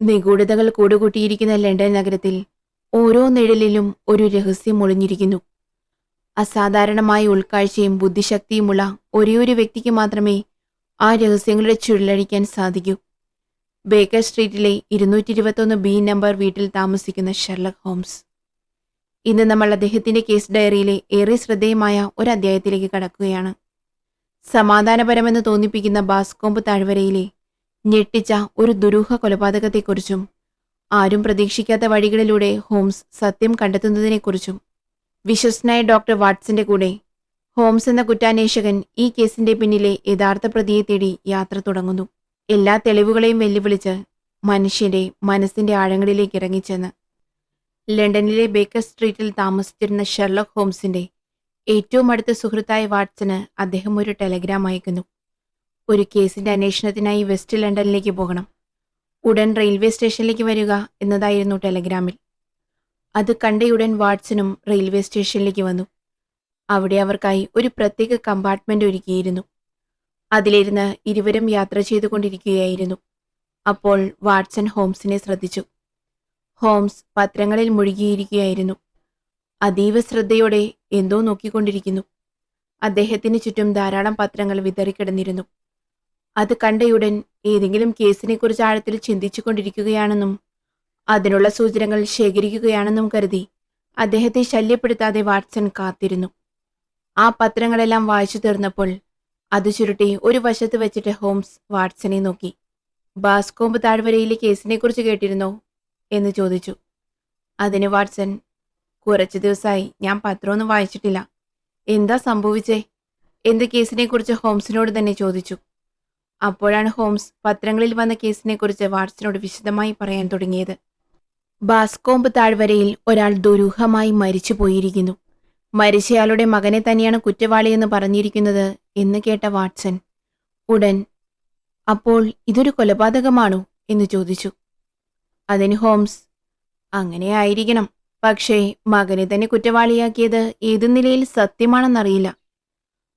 നിഗൂഢതകൾ കൂടുകൂട്ടിയിരിക്കുന്ന London നഗരത്തിൽ ഓരോ നിഴലിലും ഒരു രഹസ്യം ഒളിഞ്ഞിരിക്കുന്നു. അസാധാരണമായ ഉൾക്കാഴ്ചയും ബുദ്ധിശക്തിയുമുള്ള ഒരേയൊരു വ്യക്തിക്ക് മാത്രമേ ആ രഹസ്യങ്ങളുടെ ചുഴലഴിക്കാൻ സാധിക്കൂ. ബേക്കർ സ്ട്രീറ്റിലെ 221 നമ്പർ വീട്ടിൽ താമസിക്കുന്ന ഷെർലക് ഹോംസ്. ഇന്ന് നമ്മൾ അദ്ദേഹത്തിന്റെ കേസ് ഡയറിയിലെ ഏറെ ശ്രദ്ധേയമായ ഒരു അധ്യായത്തിലേക്ക് കടക്കുകയാണ്. സമാധാനപരമെന്ന് തോന്നിപ്പിക്കുന്ന ബാസ്കോംബ് താഴ്വരയിലെ ഞെട്ടിച്ച ഒരു ദുരൂഹ കൊലപാതകത്തെക്കുറിച്ചും ആരും പ്രതീക്ഷിക്കാത്ത വഴികളിലൂടെ ഹോംസ് സത്യം കണ്ടെത്തുന്നതിനെക്കുറിച്ചും. വിശ്വസ്തനായ ഡോക്ടർ വാട്സന്റെ കൂടെ ഹോംസ് എന്ന കുറ്റാന്വേഷകൻ ഈ കേസിന്റെ പിന്നിലെ യഥാർത്ഥ പ്രതിയെ തേടി യാത്ര തുടങ്ങുന്നു. എല്ലാ തെളിവുകളെയും വെല്ലുവിളിച്ച് മനുഷ്യന്റെ മനസ്സിന്റെ ആഴങ്ങളിലേക്ക് ഇറങ്ങിച്ചെന്ന് ലണ്ടനിലെ ബേക്കർ സ്ട്രീറ്റിൽ താമസിച്ചിരുന്ന ഷെർലക് ഹോംസിന്റെ ഏറ്റവും അടുത്ത സുഹൃത്തായ വാട്സന് അദ്ദേഹം ഒരു ടെലഗ്രാം അയക്കുന്നു. ഒരു കേസിന്റെ അന്വേഷണത്തിനായി വെസ്റ്റ് ലണ്ടനിലേക്ക് പോകണം. ഉടൻ റെയിൽവേ സ്റ്റേഷനിലേക്ക് വരിക എന്നതായിരുന്നു ടെലഗ്രാമിൽ. അത് കണ്ടയുടൻ വാട്സണും റെയിൽവേ സ്റ്റേഷനിലേക്ക് വന്നു. അവിടെ അവർക്കായി ഒരു പ്രത്യേക കമ്പാർട്ട്മെന്റ് ഒരുക്കിയിരുന്നു. അതിലിരുന്ന് ഇരുവരും യാത്ര ചെയ്തുകൊണ്ടിരിക്കുകയായിരുന്നു. അപ്പോൾ വാട്സൺ ഹോംസിനെ ശ്രദ്ധിച്ചു. ഹോംസ് പത്രങ്ങളിൽ മുഴുകിയിരിക്കുകയായിരുന്നു. അതീവ ശ്രദ്ധയോടെ എന്തോ നോക്കിക്കൊണ്ടിരിക്കുന്നു. അദ്ദേഹത്തിന് ചുറ്റും ധാരാളം പത്രങ്ങൾ വിതറിക്കിടന്നിരുന്നു. അത് കണ്ടയുടൻ ഏതെങ്കിലും കേസിനെക്കുറിച്ച് ആഴത്തിൽ ചിന്തിച്ചുകൊണ്ടിരിക്കുകയാണെന്നും അതിനുള്ള സൂചനകൾ ശേഖരിക്കുകയാണെന്നും കരുതി അദ്ദേഹത്തെ ശല്യപ്പെടുത്താതെ വാട്സൺ കാത്തിരുന്നു. ആ പത്രങ്ങളെല്ലാം വായിച്ചു തീർന്നപ്പോൾ അത് ചുരുട്ടി ഒരു വശത്ത് വെച്ചിട്ട് ഹോംസ് വാട്സനെ നോക്കി. ബാസ്കോംബ് താഴ്വരയിലെ കേസിനെക്കുറിച്ച് കേട്ടിരുന്നോ എന്ന് ചോദിച്ചു. അതിന് വാട്സൺ, കുറച്ചു ദിവസമായി ഞാൻ പത്രമൊന്നും വായിച്ചിട്ടില്ല. എന്താ സംഭവിച്ചേ? എന്ത് കേസിനെക്കുറിച്ച് ഹോംസിനോട് തന്നെ ചോദിച്ചു. അപ്പോഴാണ് ഹോംസ് പത്രങ്ങളിൽ വന്ന കേസിനെക്കുറിച്ച് വാട്സനോട് വിശദമായി പറയാൻ തുടങ്ങിയത്. ബാസ്കോംബ് താഴ്വരയിൽ ഒരാൾ ദുരൂഹമായി മരിച്ചു പോയിരിക്കുന്നു. മരിച്ചയാളുടെ മകനെ തന്നെയാണ് കുറ്റവാളിയെന്ന് പറഞ്ഞിരിക്കുന്നത് എന്ന് കേട്ട വാട്സൺ ഉടൻ, അപ്പോൾ ഇതൊരു കൊലപാതകമാണോ എന്ന് ചോദിച്ചു. അതിന് ഹോംസ്, അങ്ങനെ ആയിരിക്കണം. പക്ഷേ മകനെ തന്നെ കുറ്റവാളിയാക്കിയത് ഏതു നിലയിൽ സത്യമാണെന്നറിയില്ല.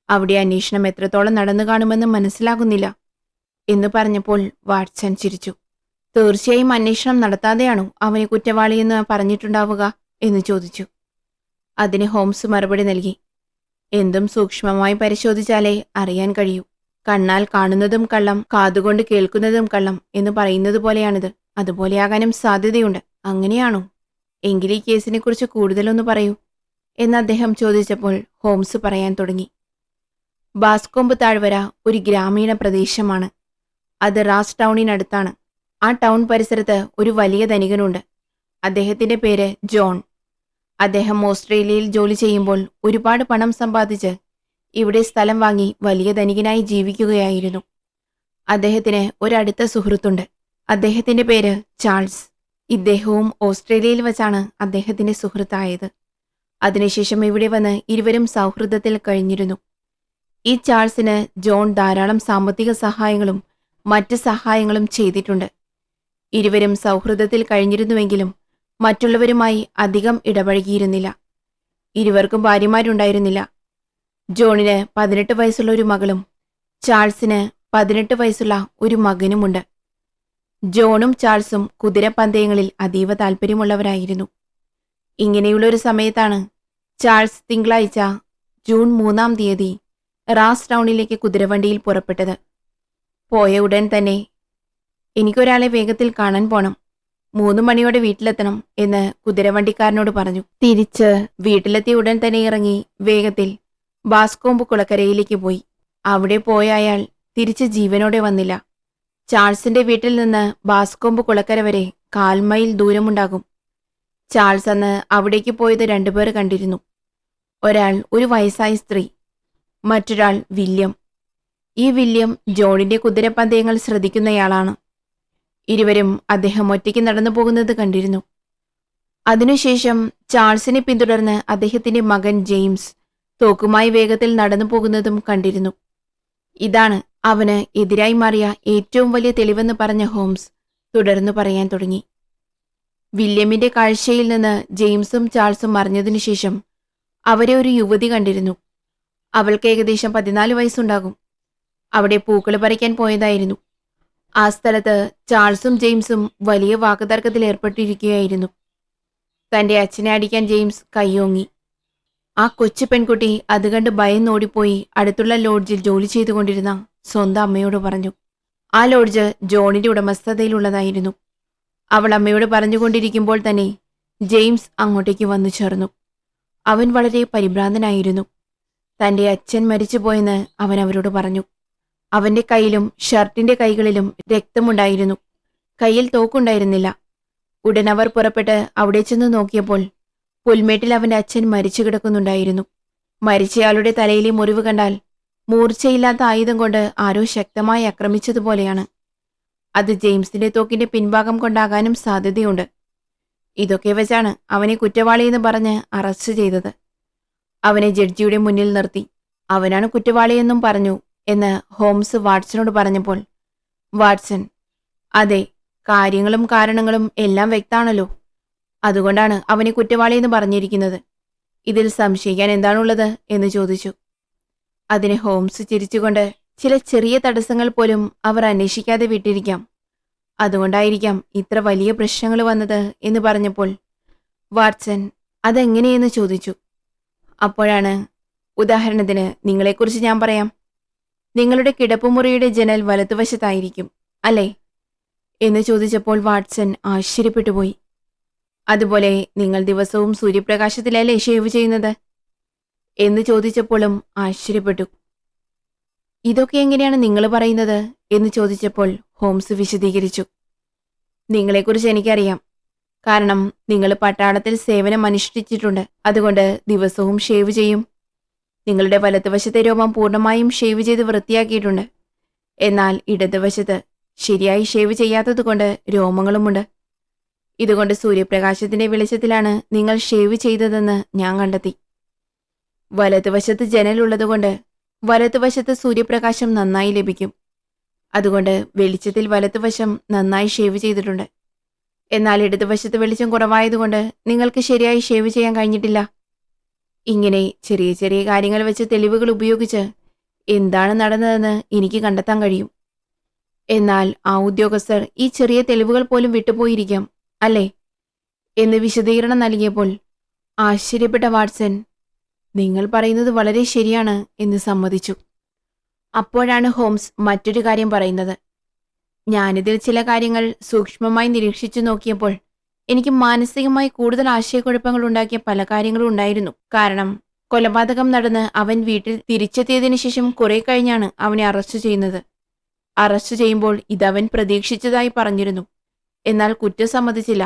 അവിടെ അന്വേഷണം എത്രത്തോളം നടന്നു കാണുമെന്ന് മനസ്സിലാകുന്നില്ല എന്ന് പറഞ്ഞപ്പോൾ വാട്സൺ ചിരിച്ചു. തീർച്ചയായും അന്വേഷണം നടത്താതെയാണോ അവനെ കുറ്റവാളിയെന്ന് പറഞ്ഞിട്ടുണ്ടാവുക എന്ന് ചോദിച്ചു. അതിന് ഹോംസ് മറുപടി നൽകി, എന്തും സൂക്ഷ്മമായി പരിശോധിച്ചാലേ അറിയാൻ കഴിയൂ. കണ്ണാൽ കാണുന്നതും കള്ളം, കാതുകൊണ്ട് കേൾക്കുന്നതും കള്ളം എന്ന് പറയുന്നത് പോലെയാണിത്. അതുപോലെയാകാനും സാധ്യതയുണ്ട്. അങ്ങനെയാണോ? എങ്കിൽ ഈ കേസിനെക്കുറിച്ച് കൂടുതലൊന്ന് പറയൂ എന്ന് അദ്ദേഹം ചോദിച്ചപ്പോൾ ഹോംസ് പറയാൻ തുടങ്ങി. ബാസ്കോംബ് താഴ്വര ഒരു ഗ്രാമീണ പ്രദേശമാണ്. അത് റാസ് ടൗണിനടുത്താണ്. ആ ടൗൺ പരിസരത്ത് ഒരു വലിയ ധനികനുണ്ട്. അദ്ദേഹത്തിന്റെ പേര് ജോൺ. അദ്ദേഹം ഓസ്ട്രേലിയയിൽ ജോലി ചെയ്യുമ്പോൾ ഒരുപാട് പണം സമ്പാദിച്ച് ഇവിടെ സ്ഥലം വാങ്ങി വലിയ ധനികനായി ജീവിക്കുകയായിരുന്നു. അദ്ദേഹത്തിന് ഒരടുത്ത സുഹൃത്തുണ്ട്. അദ്ദേഹത്തിന്റെ പേര് ചാൾസ്. ഇദ്ദേഹവും ഓസ്ട്രേലിയയിൽ വച്ചാണ് അദ്ദേഹത്തിന്റെ സുഹൃത്തായത്. അതിനുശേഷം ഇവിടെ വന്ന് ഇരുവരും സൗഹൃദത്തിൽ കഴിഞ്ഞിരുന്നു. ഈ ചാൾസിന് ജോൺ ധാരാളം സാമ്പത്തിക സഹായങ്ങളും മറ്റ് സഹായങ്ങളും ചെയ്തിട്ടുണ്ട്. ഇരുവരും സൗഹൃദത്തിൽ കഴിഞ്ഞിരുന്നുവെങ്കിലും മറ്റുള്ളവരുമായി അധികം ഇടപഴകിയിരുന്നില്ല. ഇരുവർക്കും ഭാര്യമാരുണ്ടായിരുന്നില്ല. ജോണിന് 18 വയസ്സുള്ള ഒരു മകളും ചാൾസിന് 18 വയസ്സുള്ള ഒരു മകനുമുണ്ട്. ജോണും ചാൾസും കുതിരപ്പന്തയങ്ങളിൽ അതീവ താല്പര്യമുള്ളവരായിരുന്നു. ഇങ്ങനെയുള്ളൊരു സമയത്താണ് ചാൾസ് തിങ്കളാഴ്ച ജൂൺ 3-ാം തീയതി റാസ് ടൗണിലേക്ക് കുതിരവണ്ടിയിൽ പുറപ്പെട്ടത്. പോയ ഉടൻ തന്നെ, എനിക്കൊരാളെ വേഗത്തിൽ കാണാൻ പോണം, 3 മണിയോടെ വീട്ടിലെത്തണം എന്ന് കുതിരവണ്ടിക്കാരനോട് പറഞ്ഞു. തിരിച്ച് വീട്ടിലെത്തിയ ഉടൻ തന്നെ ഇറങ്ങി വേഗത്തിൽ ബാസ്കോംബ് കുളക്കരയിലേക്ക് പോയി. അവിടെ പോയ അയാൾ തിരിച്ച് ജീവനോടെ വന്നില്ല. ചാൾസിന്റെ വീട്ടിൽ നിന്ന് ബാസ്കോംബ് കുളക്കര വരെ 1/4 മൈൽ ദൂരമുണ്ടാകും. ചാൾസ് അന്ന് അവിടേക്ക് പോയത് 2 പേർ കണ്ടിരുന്നു. ഒരാൾ ഒരു വയസ്സായ സ്ത്രീ, മറ്റൊരാൾ വില്യം. ഈ വില്യം ജോണിന്റെ കുതിരപ്പന്തയങ്ങൾ ശ്രദ്ധിക്കുന്നയാളാണ്. ഇരുവരും അദ്ദേഹം ഒറ്റയ്ക്ക് നടന്നു പോകുന്നത് കണ്ടിരുന്നു. അതിനുശേഷം ചാൾസിനെ പിന്തുടർന്ന് അദ്ദേഹത്തിന്റെ മകൻ ജെയിംസ് തോക്കുമായി വേഗത്തിൽ നടന്നു പോകുന്നതും കണ്ടിരുന്നു. ഇതാണ് അവന് എതിരായി മാറിയ ഏറ്റവും വലിയ തെളിവെന്ന് പറഞ്ഞ ഹോംസ് തുടർന്നു പറയാൻ തുടങ്ങി. വില്യമിന്റെ കാഴ്ചയിൽ നിന്ന് ജെയിംസും ചാൾസും മറിഞ്ഞതിനു ശേഷം അവരെ ഒരു യുവതി കണ്ടിരുന്നു. അവൾക്ക് ഏകദേശം 14 വയസ്സുണ്ടാകും. അവിടെ പൂക്കൾ പറിക്കാൻ പോയതായിരുന്നു. ആ സ്ഥലത്ത് ചാൾസും ജെയിംസും വലിയ വാക്കുതർക്കത്തിൽ ഏർപ്പെട്ടിരിക്കുകയായിരുന്നു. തന്റെ അച്ഛനെ അടിക്കാൻ ജെയിംസ് കൈയോങ്ങി. ആ കൊച്ചു പെൺകുട്ടി അത് കണ്ട് ഭയന്നോടിപ്പോയി അടുത്തുള്ള ലോഡ്ജിൽ ജോലി ചെയ്തുകൊണ്ടിരുന്ന സ്വന്തം അമ്മയോട് പറഞ്ഞു. ആ ലോഡ്ജ് ജോണിന്റെ ഉടമസ്ഥതയിലുള്ളതായിരുന്നു. അവൾ അമ്മയോട് പറഞ്ഞുകൊണ്ടിരിക്കുമ്പോൾ തന്നെ ജെയിംസ് അങ്ങോട്ടേക്ക് വന്നു ചേർന്നു. അവൻ വളരെ പരിഭ്രാന്തനായിരുന്നു. തന്റെ അച്ഛൻ മരിച്ചുപോയെന്ന് അവൻ അവരോട് പറഞ്ഞു. അവന്റെ കയ്യിലും ഷർട്ടിന്റെ കൈകളിലും രക്തമുണ്ടായിരുന്നു. കയ്യിൽ തോക്കുണ്ടായിരുന്നില്ല. ഉടൻ അവർ പുറപ്പെട്ട് അവിടെ ചെന്ന് നോക്കിയപ്പോൾ പുൽമേട്ടിൽ അവന്റെ അച്ഛൻ മരിച്ചു കിടക്കുന്നുണ്ടായിരുന്നു. മരിച്ചയാളുടെ തലയിലെ മുറിവ് കണ്ടാൽ മൂർച്ചയില്ലാത്ത ആയുധം കൊണ്ട് ആരോ ശക്തമായി ആക്രമിച്ചതുപോലെയാണ്. അത് ജെയിംസിന്റെ തോക്കിന്റെ പിൻഭാഗം കൊണ്ടാകാനും സാധ്യതയുണ്ട്. ഇതൊക്കെ വെച്ചാണ് അവനെ കുറ്റവാളിയെന്ന് പറഞ്ഞ് അറസ്റ്റ് ചെയ്തത്. അവനെ ജഡ്ജിയുടെ മുന്നിൽ നിർത്തി. അവനാണ് കുറ്റവാളിയെന്നും പറഞ്ഞു എന്ന് ഹോംസ് വാട്സനോട് പറഞ്ഞപ്പോൾ വാട്സൺ, അതെ, കാര്യങ്ങളും കാരണങ്ങളും എല്ലാം വ്യക്തമാണല്ലോ. അതുകൊണ്ടാണ് അവനെ കുറ്റവാളിയെന്ന് പറഞ്ഞിരിക്കുന്നത്. ഇതിൽ സംശയിക്കാൻ എന്താണുള്ളത് എന്ന് ചോദിച്ചു. അതിന് ഹോംസ് ചിരിച്ചുകൊണ്ട്, ചില ചെറിയ തടസ്സങ്ങൾ പോലും അവർ അന്വേഷിക്കാതെ വിട്ടിരിക്കാം. അതുകൊണ്ടായിരിക്കാം ഇത്ര വലിയ പ്രശ്നങ്ങൾ വന്നത് എന്ന് പറഞ്ഞപ്പോൾ വാട്സൺ അതെങ്ങനെയെന്ന് ചോദിച്ചു. അപ്പോഴാണ്, ഉദാഹരണത്തിന് നിങ്ങളെക്കുറിച്ച് ഞാൻ പറയാം. നിങ്ങളുടെ കിടപ്പുമുറിയുടെ ജനൽ വലതുവശത്തായിരിക്കും, അല്ലേ എന്ന് ചോദിച്ചപ്പോൾ വാട്സൺ ആശ്ചര്യപ്പെട്ടുപോയി. അതുപോലെ നിങ്ങൾ ദിവസവും സൂര്യപ്രകാശത്തിലല്ലേ ഷേവ് ചെയ്യുന്നത് എന്ന് ചോദിച്ചപ്പോഴും ആശ്ചര്യപ്പെട്ടു. ഇതൊക്കെ എങ്ങനെയാണ് നിങ്ങൾ പറയുന്നത് എന്ന് ചോദിച്ചപ്പോൾ ഹോംസ് വിശദീകരിച്ചു. നിങ്ങളെക്കുറിച്ച് എനിക്കറിയാം. കാരണം നിങ്ങൾ പട്ടാളത്തിൽ സേവനം അനുഷ്ഠിച്ചിട്ടുണ്ട്. അതുകൊണ്ട് ദിവസവും ഷേവ് ചെയ്യും. നിങ്ങളുടെ വലതുവശത്തെ രോമം പൂർണ്ണമായും ഷേവ് ചെയ്ത് വൃത്തിയാക്കിയിട്ടുണ്ട്. എന്നാൽ ഇടതുവശത്ത് ശരിയായി ഷേവ് ചെയ്യാത്തതുകൊണ്ട് രോമങ്ങളുമുണ്ട്. ഇതുകൊണ്ട് സൂര്യപ്രകാശത്തിന്റെ വെളിച്ചത്തിലാണ് നിങ്ങൾ ഷേവ് ചെയ്തതെന്ന് ഞാൻ കണ്ടെത്തി. വലതുവശത്ത് ജനലുള്ളതുകൊണ്ട് വലതുവശത്ത് സൂര്യപ്രകാശം നന്നായി ലഭിക്കും. അതുകൊണ്ട് വെളിച്ചത്തിൽ വലതുവശം നന്നായി ഷേവ് ചെയ്തിട്ടുണ്ട്. എന്നാൽ ഇടതുവശത്ത് വെളിച്ചം കുറവായതുകൊണ്ട് നിങ്ങൾക്ക് ശരിയായി ഷേവ് ചെയ്യാൻ കഴിഞ്ഞിട്ടില്ല. ഇങ്ങനെ ചെറിയ ചെറിയ കാര്യങ്ങൾ വെച്ച് തെളിവുകൾ ഉപയോഗിച്ച് എന്താണ് നടന്നതെന്ന് എനിക്ക് കണ്ടെത്താൻ കഴിയും. എന്നാൽ ആ ഉദ്യോഗസ്ഥർ ഈ ചെറിയ തെളിവുകൾ പോലും വിട്ടുപോയിരിക്കാം, അല്ലേ എന്ന് വിശദീകരണം നൽകിയപ്പോൾ ആശ്ചര്യപ്പെട്ട വാട്സൺ, നിങ്ങൾ പറയുന്നത് വളരെ ശരിയാണ് എന്ന് സമ്മതിച്ചു. അപ്പോഴാണ് ഹോംസ് മറ്റൊരു കാര്യം പറയുന്നത്. ഞാനിതിൽ ചില കാര്യങ്ങൾ സൂക്ഷ്മമായി നിരീക്ഷിച്ചു നോക്കിയപ്പോൾ എനിക്ക് മാനസികമായി കൂടുതൽ ആശയക്കുഴപ്പങ്ങൾ ഉണ്ടാക്കിയ പല കാര്യങ്ങളും ഉണ്ടായിരുന്നു. കാരണം കൊലപാതകം നടന്ന് അവൻ വീട്ടിൽ തിരിച്ചെത്തിയതിനു ശേഷം കുറെ കഴിഞ്ഞാണ് അവനെ അറസ്റ്റ് ചെയ്യുന്നത്. അറസ്റ്റ് ചെയ്യുമ്പോൾ ഇതവൻ പ്രതീക്ഷിച്ചതായി പറഞ്ഞിരുന്നു. എന്നാൽ കുറ്റം സമ്മതിച്ചില്ല.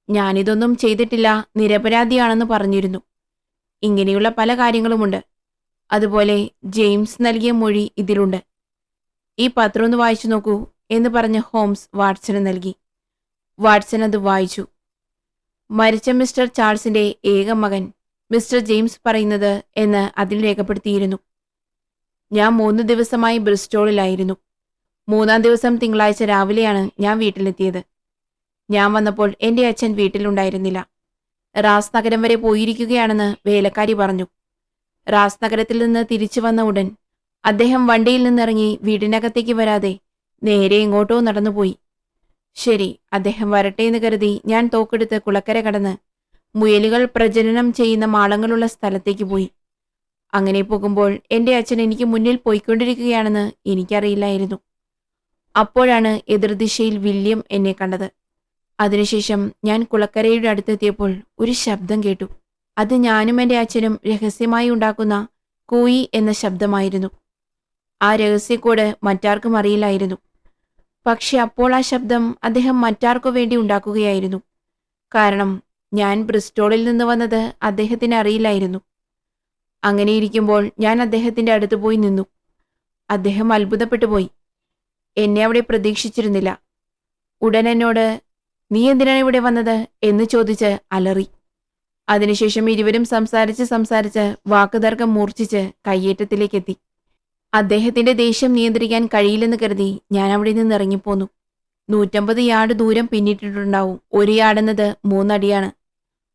ഞാനിതൊന്നും ചെയ്തിട്ടില്ല, നിരപരാധിയാണെന്ന് പറഞ്ഞിരുന്നു. ഇങ്ങനെയുള്ള പല കാര്യങ്ങളുമുണ്ട്. അതുപോലെ ജെയിംസ് നൽകിയ മൊഴി ഇതിലുണ്ട്. ഈ പത്രം ഒന്ന് വായിച്ചു നോക്കൂ എന്ന് പറഞ്ഞ് ഹോംസ് വാട്സന് നൽകി. വാട്സൺ അത് വായിച്ചു. മരിച്ച മിസ്റ്റർ ചാൾസിന്റെ ഏക മകൻ മിസ്റ്റർ ജെയിംസ് പറയുന്നത് എന്ന് അതിൽ രേഖപ്പെടുത്തിയിരുന്നു. ഞാൻ 3 ദിവസമായി ബ്രിസ്റ്റോളിലായിരുന്നു. 3-ാം ദിവസം തിങ്കളാഴ്ച രാവിലെയാണ് ഞാൻ വീട്ടിലെത്തിയത്. ഞാൻ വന്നപ്പോൾ എൻ്റെ അച്ഛൻ വീട്ടിലുണ്ടായിരുന്നില്ല. റാസ് നഗരം വരെ പോയിരിക്കുകയാണെന്ന് വേലക്കാരി പറഞ്ഞു. റാസ് നഗരത്തിൽ നിന്ന് തിരിച്ചു വന്ന ഉടൻ അദ്ദേഹം വണ്ടിയിൽ നിന്നിറങ്ങി വീടിനകത്തേക്ക് വരാതെ നേരെ എങ്ങോട്ടോ നടന്നുപോയി. ശരി, അദ്ദേഹം വരട്ടെ എന്ന് കരുതി ഞാൻ തോക്കെടുത്ത് കുളക്കര കടന്ന് മുയലുകൾ പ്രജനനം ചെയ്യുന്ന മാളങ്ങളുള്ള സ്ഥലത്തേക്ക് പോയി. അങ്ങനെ പോകുമ്പോൾ എൻ്റെ അച്ഛൻ എനിക്ക് മുന്നിൽ പോയിക്കൊണ്ടിരിക്കുകയാണെന്ന് എനിക്കറിയില്ലായിരുന്നു. അപ്പോഴാണ് എതിർദിശയിൽ വില്യം എന്നെ കണ്ടത്. അതിനുശേഷം ഞാൻ കുളക്കരയുടെ അടുത്തെത്തിയപ്പോൾ ഒരു ശബ്ദം കേട്ടു. അത് ഞാനും എൻ്റെ അച്ഛനും രഹസ്യമായി ഉണ്ടാക്കുന്ന കൂയി എന്ന ശബ്ദമായിരുന്നു. ആ രഹസ്യക്കോഡ് മറ്റാർക്കും അറിയില്ലായിരുന്നു. പക്ഷെ അപ്പോൾ ആ ശബ്ദം അദ്ദേഹം മറ്റാർക്കു വേണ്ടി ഉണ്ടാക്കുകയായിരുന്നു. കാരണം ഞാൻ ബ്രിസ്റ്റോളിൽ നിന്ന് വന്നത് അദ്ദേഹത്തിന് അറിയില്ലായിരുന്നു. അങ്ങനെയിരിക്കുമ്പോൾ ഞാൻ അദ്ദേഹത്തിന്റെ അടുത്ത് പോയി നിന്നു. അദ്ദേഹം അത്ഭുതപ്പെട്ടു പോയി. എന്നെ അവിടെ പ്രതീക്ഷിച്ചിരുന്നില്ല. ഉടൻ എന്നോട്, നീ എന്തിനാണ് ഇവിടെ വന്നത് എന്ന് ചോദിച്ച് അലറി. അതിനുശേഷം ഇരുവരും സംസാരിച്ച് വാക്കുതർക്കം മൂർച്ഛിച്ച് കയ്യേറ്റത്തിലേക്കെത്തി. അദ്ദേഹത്തിന്റെ ദേഷ്യം നിയന്ത്രിക്കാൻ കഴിയില്ലെന്ന് കരുതി ഞാൻ അവിടെ നിന്ന് ഇറങ്ങിപ്പോന്നു. 150 യാർഡ് ദൂരം പിന്നിട്ടിട്ടുണ്ടാവും. 1 യാർഡെന്നത് 3 അടിയാണ്.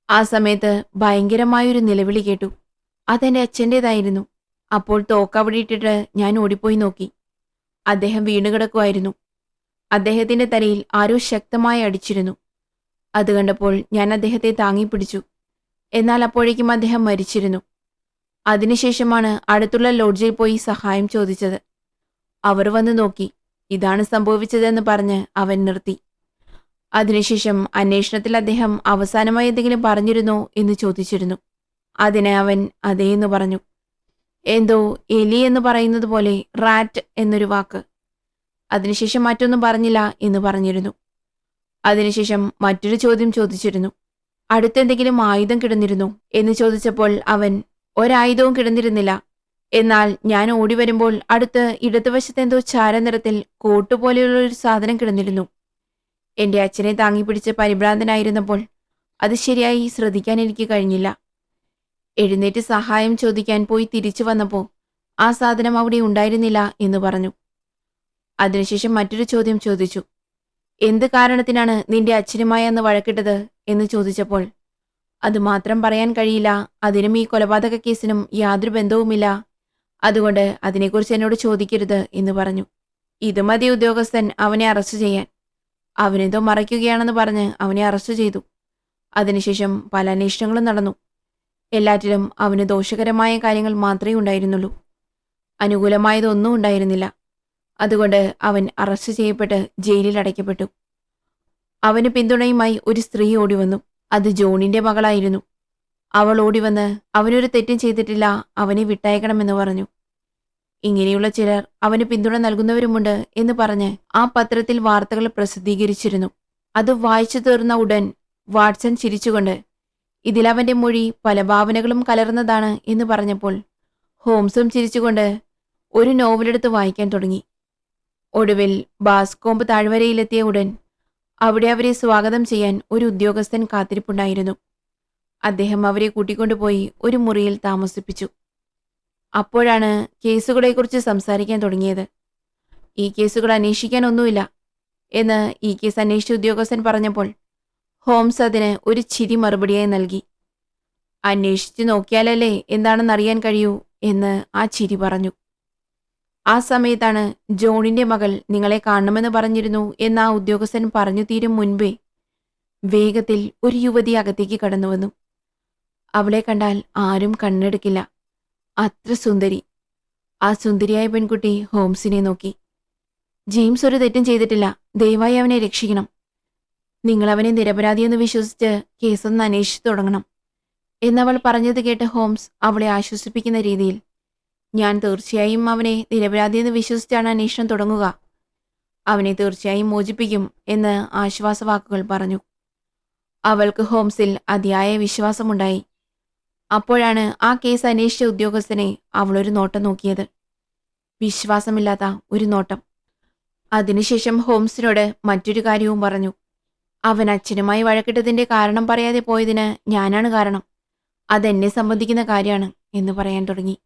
ആ സമയത്ത് ഭയങ്കരമായൊരു നിലവിളി കേട്ടു. അതെന്റെ അച്ഛൻ്റെതായിരുന്നു. അപ്പോൾ തോക്ക് അവിടെ ഇട്ടിട്ട് ഞാൻ ഓടിപ്പോയി നോക്കി. അദ്ദേഹം വീണുകിടക്കുമായിരുന്നു. അദ്ദേഹത്തിന്റെ തലയിൽ ആരോ ശക്തമായി അടിച്ചിരുന്നു. അത് കണ്ടപ്പോൾ ഞാൻ അദ്ദേഹത്തെ താങ്ങിപ്പിടിച്ചു. എന്നാൽ അപ്പോഴേക്കും അദ്ദേഹം മരിച്ചിരുന്നു. അതിനുശേഷമാണ് അടുത്തുള്ള ലോഡ്ജിൽ പോയി സഹായം ചോദിച്ചത്. അവർ വന്ന് നോക്കി. ഇതാണ് സംഭവിച്ചതെന്ന് പറഞ്ഞ് അവൻ നിർത്തി. അതിനുശേഷം അന്വേഷണത്തിൽ അദ്ദേഹം അവസാനമായി എന്തെങ്കിലും പറഞ്ഞിരുന്നോ എന്ന് ചോദിച്ചിരുന്നു. അതിന് അവൻ അതേന്ന് പറഞ്ഞു. എന്തോ എലി എന്ന് പറയുന്നത് പോലെ റാറ്റ് എന്നൊരു വാക്ക്. അതിനുശേഷം മറ്റൊന്നും പറഞ്ഞില്ല എന്ന് പറഞ്ഞിരുന്നു. അതിനുശേഷം മറ്റൊരു ചോദ്യം ചോദിച്ചിരുന്നു. അടുത്തെന്തെങ്കിലും ആയുധം കിടന്നിരുന്നോ എന്ന് ചോദിച്ചപ്പോൾ അവൻ ഒരായുധവും കിടന്നിരുന്നില്ല. എന്നാൽ ഞാൻ ഓടി വരുമ്പോൾ അടുത്ത് ഇടതുവശത്ത് എന്തോ ചാരനിറത്തിൽ കോട്ടുപോലെയുള്ള ഒരു സാധനം കിടന്നിരുന്നു. എന്റെ അച്ഛനെ താങ്ങിപ്പിടിച്ച് പരിഭ്രാന്തനായിരുന്നപ്പോൾ അത് ശരിയായി ശ്രദ്ധിക്കാൻ എനിക്ക് കഴിഞ്ഞില്ല. എഴുന്നേറ്റ് സഹായം ചോദിക്കാൻ പോയി തിരിച്ചു വന്നപ്പോൾ ആ സാധനം അവിടെ ഉണ്ടായിരുന്നില്ല എന്ന് പറഞ്ഞു. അതിനുശേഷം മറ്റൊരു ചോദ്യം ചോദിച്ചു. എന്ത് കാരണത്തിനാണ് നിന്റെ അച്ഛനുമായി അന്ന് വഴക്കിട്ടത് എന്ന് ചോദിച്ചപ്പോൾ അത് മാത്രം പറയാൻ കഴിയില്ല, അതിനും ഈ കൊലപാതക കേസിനും യാതൊരു ബന്ധവുമില്ല, അതുകൊണ്ട് അതിനെക്കുറിച്ച് എന്നോട് ചോദിക്കരുത് എന്ന് പറഞ്ഞു. ഇത് മതി ഉദ്യോഗസ്ഥൻ അവനെ അറസ്റ്റ് ചെയ്യാൻ. അവനെന്തോ മറയ്ക്കുകയാണെന്ന് പറഞ്ഞ് അവനെ അറസ്റ്റ് ചെയ്തു. അതിനുശേഷം പല അന്വേഷണങ്ങളും നടന്നു. എല്ലാറ്റിലും അവന് ദോഷകരമായ കാര്യങ്ങൾ മാത്രമേ ഉണ്ടായിരുന്നുള്ളൂ. അനുകൂലമായതൊന്നും ഉണ്ടായിരുന്നില്ല. അതുകൊണ്ട് അവൻ അറസ്റ്റ് ചെയ്യപ്പെട്ട് ജയിലിൽ അടയ്ക്കപ്പെട്ടു. അവന് പിന്തുണയുമായി ഒരു സ്ത്രീ ഓടി വന്നു. അത് ജോണിന്റെ മകളായിരുന്നു. അവൾ ഓടിവന്ന് അവനൊരു തെറ്റും ചെയ്തിട്ടില്ല, അവനെ വിട്ടയക്കണമെന്ന് പറഞ്ഞു. ഇങ്ങനെയുള്ള ചിലർ അവന് പിന്തുണ നൽകുന്നവരുമുണ്ട് എന്ന് പറഞ്ഞ് ആ പത്രത്തിൽ വാർത്തകൾ പ്രസിദ്ധീകരിച്ചിരുന്നു. അത് വായിച്ചു തീർന്ന ഉടൻ വാട്സൺ ചിരിച്ചുകൊണ്ട് ഇതിലവന്റെ മൊഴി പല ഭാവനകളും കലർന്നതാണ് എന്ന് പറഞ്ഞപ്പോൾ ഹോംസും ചിരിച്ചുകൊണ്ട് ഒരു നോവലെടുത്ത് വായിക്കാൻ തുടങ്ങി. ഒടുവിൽ ബാസ്കോംബ് താഴ്വരയിലെത്തിയ ഉടൻ അവിടെ അവരെ സ്വാഗതം ചെയ്യാൻ ഒരു ഉദ്യോഗസ്ഥൻ കാത്തിരിപ്പുണ്ടായിരുന്നു. അദ്ദേഹം അവരെ കൂട്ടിക്കൊണ്ടുപോയി ഒരു മുറിയിൽ താമസിപ്പിച്ചു. അപ്പോഴാണ് കേസുകളെക്കുറിച്ച് സംസാരിക്കാൻ തുടങ്ങിയത്. ഈ കേസുകൾ അന്വേഷിക്കാനൊന്നുമില്ല എന്ന് ഈ കേസ് അന്വേഷിച്ച ഉദ്യോഗസ്ഥൻ പറഞ്ഞപ്പോൾ ഹോംസ് അതിന് ഒരു ചിരി മറുപടിയായി നൽകി. അന്വേഷിച്ചു നോക്കിയാലല്ലേ എന്താണെന്നറിയാൻ കഴിയൂ എന്ന് ആ ചിരി പറഞ്ഞു. ആ സമയത്താണ് ജോണിന്റെ മകൾ നിങ്ങളെ കാണണമെന്ന് പറഞ്ഞിരുന്നു എന്ന് ആ ഉദ്യോഗസ്ഥൻ പറഞ്ഞു തീരും മുൻപേ വേഗത്തിൽ ഒരു യുവതി അകത്തേക്ക് കടന്നുവന്നു. അവളെ കണ്ടാൽ ആരും കണ്ണെടുക്കില്ല, അത്ര സുന്ദരി. ആ സുന്ദരിയായ പെൺകുട്ടി ഹോംസിനെ നോക്കി. ജെയിംസ് ഒരു തെറ്റും ചെയ്തിട്ടില്ല, ദയവായി അവനെ രക്ഷിക്കണം. നിങ്ങൾ അവനെ നിരപരാധിയെന്ന് വിശ്വസിച്ച് കേസൊന്ന് അന്വേഷിച്ചു തുടങ്ങണം എന്നവൾ പറഞ്ഞത് കേട്ട് ഹോംസ് അവളെ ആശ്വസിപ്പിക്കുന്ന രീതിയിൽ, ഞാൻ തീർച്ചയായും അവനെ നിരപരാധിയെന്ന് വിശ്വസിച്ചാണ് അന്വേഷണം തുടങ്ങുക, അവനെ തീർച്ചയായും മോചിപ്പിക്കും എന്ന് ആശ്വാസവാക്കുകൾ പറഞ്ഞു. അവൾക്ക് ഹോംസിൽ അതിയായ വിശ്വാസമുണ്ടായി. അപ്പോഴാണ് ആ കേസ് അന്വേഷിച്ച ഉദ്യോഗസ്ഥനെ അവളൊരു നോട്ടം നോക്കിയത്. വിശ്വാസമില്ലാത്ത ഒരു നോട്ടം. അതിനുശേഷം ഹോംസിനോട് മറ്റൊരു കാര്യവും പറഞ്ഞു. അവൻ അച്ഛനുമായി വഴക്കിട്ടതിന്റെ കാരണം പറയാതെ പോയതിന് ഞാനാണ് കാരണം, അതെന്നെ സംബന്ധിക്കുന്ന കാര്യമാണ് എന്ന് പറയാൻ തുടങ്ങി.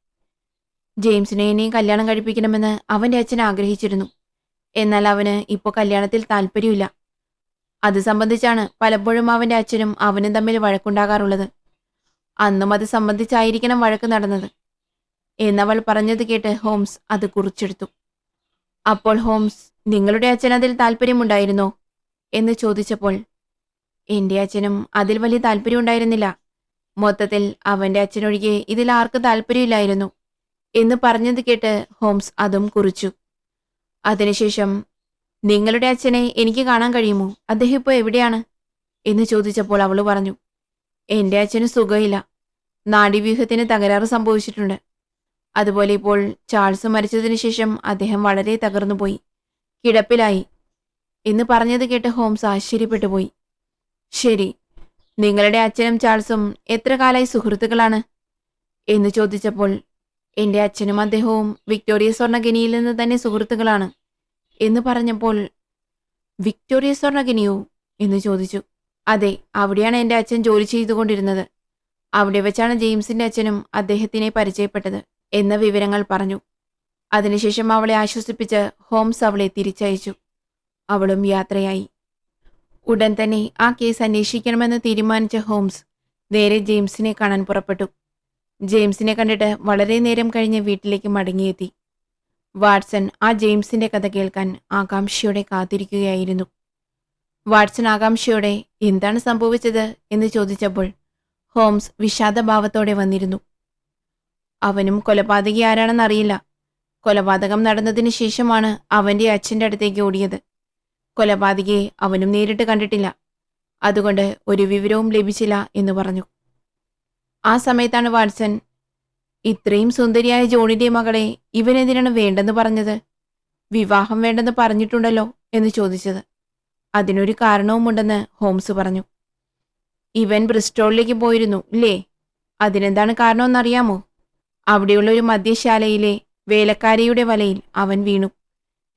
ജെയിംസിനെ എന്നെയും കല്യാണം കഴിപ്പിക്കണമെന്ന് അവന്റെ അച്ഛൻ ആഗ്രഹിച്ചിരുന്നു. എന്നാൽ അവന് ഇപ്പോൾ കല്യാണത്തിൽ താല്പര്യമില്ല. അത് സംബന്ധിച്ചാണ് പലപ്പോഴും അവന്റെ അച്ഛനും അവനും തമ്മിൽ വഴക്കുണ്ടാകാറുള്ളത്. അന്നും അത് സംബന്ധിച്ചായിരിക്കണം വഴക്ക് നടന്നത് എന്നവൾ പറഞ്ഞത് കേട്ട് ഹോംസ് അത് കുറിച്ചെടുത്തു. അപ്പോൾ ഹോംസ്, നിങ്ങളുടെ അച്ഛൻ അതിൽ താല്പര്യമുണ്ടായിരുന്നോ എന്ന് ചോദിച്ചപ്പോൾ എന്റെ അച്ഛനും അതിൽ വലിയ താല്പര്യം ഉണ്ടായിരുന്നില്ല. മൊത്തത്തിൽ അവന്റെ അച്ഛനൊഴികെ ഇതിൽ ആർക്കും താല്പര്യമില്ലായിരുന്നു എന്ന് പറഞ്ഞത് കേട്ട് ഹോംസ് അതും കുറിച്ചു. അതിനുശേഷം നിങ്ങളുടെ അച്ഛനെ എനിക്ക് കാണാൻ കഴിയുമോ, അദ്ദേഹം ഇപ്പോൾ എവിടെയാണ് എന്ന് ചോദിച്ചപ്പോൾ അവൾ പറഞ്ഞു, എന്റെ അച്ഛന് സുഖമില്ല, നാഡീവ്യൂഹത്തിന് തകരാറ് സംഭവിച്ചിട്ടുണ്ട്. അതുപോലെ ഇപ്പോൾ ചാൾസ് മരിച്ചതിന് ശേഷം അദ്ദേഹം വളരെ തകർന്നുപോയി, കിടപ്പിലായി എന്ന് പറഞ്ഞത് കേട്ട് ഹോംസ് ആശ്ചര്യപ്പെട്ടു പോയി. ശരി, നിങ്ങളുടെ അച്ഛനും ചാൾസും എത്ര കാലമായി സുഹൃത്തുക്കളാണ് എന്ന് ചോദിച്ചപ്പോൾ എന്റെ അച്ഛനും അദ്ദേഹവും വിക്ടോറിയ സ്വർണ്ണഖനിയിൽ നിന്ന് തന്നെ സുഹൃത്തുക്കളാണ് എന്ന് പറഞ്ഞപ്പോൾ വിക്ടോറിയ സ്വർണ്ണഖനിയോ എന്ന് ചോദിച്ചു. അതെ, അവിടെയാണ് എൻ്റെ അച്ഛൻ ജോലി ചെയ്തുകൊണ്ടിരുന്നത്. അവിടെ വെച്ചാണ് ജെയിംസിന്റെ അച്ഛനും അദ്ദേഹത്തിനെ പരിചയപ്പെട്ടത് എന്ന വിവരങ്ങൾ പറഞ്ഞു. അതിനുശേഷം അവളെ ആശ്വസിപ്പിച്ച് ഹോംസ് അവളെ തിരിച്ചയച്ചു. അവളും യാത്രയായി. ഉടൻ തന്നെ ആ കേസ് അന്വേഷിക്കണമെന്ന് തീരുമാനിച്ച ഹോംസ് നേരെ ജെയിംസിനെ കാണാൻ പുറപ്പെട്ടു. ജെയിംസിനെ കണ്ടിട്ട് വളരെ നേരം കഴിഞ്ഞ് വീട്ടിലേക്ക് മടങ്ങിയെത്തി. വാട്സൺ ആ ജെയിംസിന്റെ കഥ കേൾക്കാൻ ആകാംക്ഷയോടെ കാത്തിരിക്കുകയായിരുന്നു. വാട്സൺ ആകാംക്ഷയോടെ എന്താണ് സംഭവിച്ചത് എന്ന് ചോദിച്ചപ്പോൾ ഹോംസ് വിഷാദഭാവത്തോടെ വന്നിരുന്നു. അവനും കൊലപാതകി ആരാണെന്നറിയില്ല. കൊലപാതകം നടന്നതിന് ശേഷമാണ് അവന്റെ അച്ഛൻ്റെ അടുത്തേക്ക് ഓടിയത്. കൊലപാതകിയെ അവനും നേരിട്ട് കണ്ടിട്ടില്ല. അതുകൊണ്ട് ഒരു വിവരവും ലഭിച്ചില്ല എന്ന് പറഞ്ഞു. ആ സമയത്താണ് വാട്സൺ, ഇത്രയും സുന്ദരിയായ ജോണിന്റെ മകളെ ഇവനെന്തിനാണ് വേണ്ടെന്ന് പറഞ്ഞത്? വിവാഹം വേണ്ടെന്ന് പറഞ്ഞിട്ടുണ്ടല്ലോ എന്ന് ചോദിച്ചത്. അതിനൊരു കാരണവുമുണ്ടെന്ന് ഹോംസ് പറഞ്ഞു. ഇവൻ ബ്രിസ്റ്റോളിലേക്ക് പോയിരുന്നു ഇല്ലേ? അതിനെന്താണ് കാരണമെന്നറിയാമോ? അവിടെയുള്ള ഒരു മദ്യശാലയിലെ വേലക്കാരിയുടെ വലയിൽ അവൻ വീണു.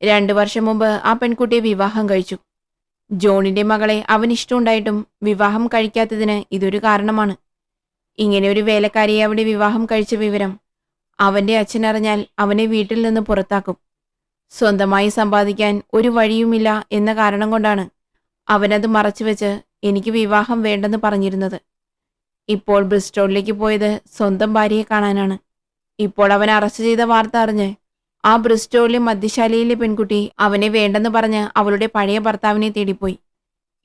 2 വർഷം മുമ്പ് ആ പെൺകുട്ടിയെ വിവാഹം കഴിച്ചു. ജോണിന്റെ മകളെ അവൻ ഇഷ്ടമുണ്ടായിട്ടും വിവാഹം കഴിക്കാത്തതിന് ഇതൊരു കാരണമാണ്. ഇങ്ങനെ ഒരു വേലക്കാരിയെ അവിടെ വിവാഹം കഴിച്ച വിവരം അവന്റെ അച്ഛനറിഞ്ഞാൽ അവനെ വീട്ടിൽ നിന്ന് പുറത്താക്കും. സ്വന്തമായി സമ്പാദിക്കാൻ ഒരു വഴിയുമില്ല എന്ന കാരണം കൊണ്ടാണ് അവനത് മറച്ചുവെച്ച് എനിക്ക് വിവാഹം വേണ്ടെന്ന് പറഞ്ഞിരുന്നത്. ഇപ്പോൾ ബ്രിസ്റ്റോളിലേക്ക് പോയത് സ്വന്തം ഭാര്യയെ കാണാനാണ്. ഇപ്പോൾ അവൻ അറസ്റ്റ് ചെയ്ത വാർത്ത അറിഞ്ഞ് ആ ബ്രിസ്റ്റോളിലെ മദ്യശാലയിലെ പെൺകുട്ടി അവനെ വേണ്ടെന്ന് പറഞ്ഞ് അവളുടെ പഴയ ഭർത്താവിനെ തേടിപ്പോയി.